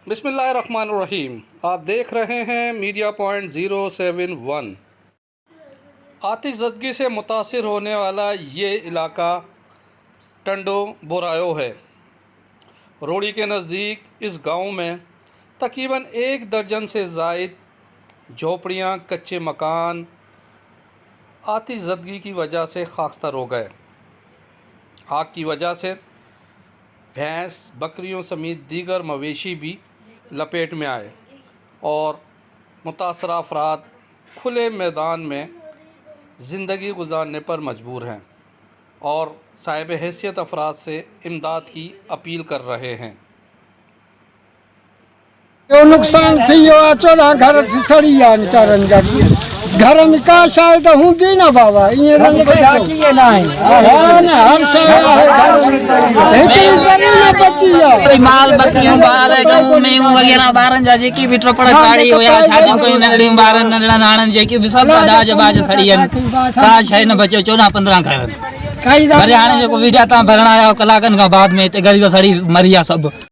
बिस्मिल्लाहिर्रहमानिर्रहीम। आप देख रहे हैं मीडिया पॉइंट 071। आतिशज़दगी से मुतासिर होने वाला ये इलाका टंडो बोरायो है। रोड़ी के नज़दीक इस गांव में तकरीबन 1 दर्जन से ज़ायद झोपड़ियाँ, कच्चे मकान आतिशज़दगी की वजह से खाकस्तर हो गए। आग की वजह से भैंस, बकरियों समेत दीगर मवेशी भी लपेट में आए और मुतासरा अफराद खुले मैदान में ज़िंदगी गुजारने पर मजबूर हैं और साहिब हैसियत अफराद से इमदाद की अपील कर रहे हैं। जो नुकसान थी चोरा घर सड़ी घर में का शायद हूंदी ना बाबा ये रंग के ना हर कोई माल बकरियों बार गऊ में वगैरह बारन जा जेकी भी ट्रपड़ गाड़ी होया छाजो कोई नंढड़ी बारन नंढड़ा नाणन जेकी भी सब दाज बाज सड़ियन का शय न बचे 14-15 घर घर हाणे जेको विजा ता भरणा आया कलाकन का बाद में ते गरीब सड़ी मरिया सब।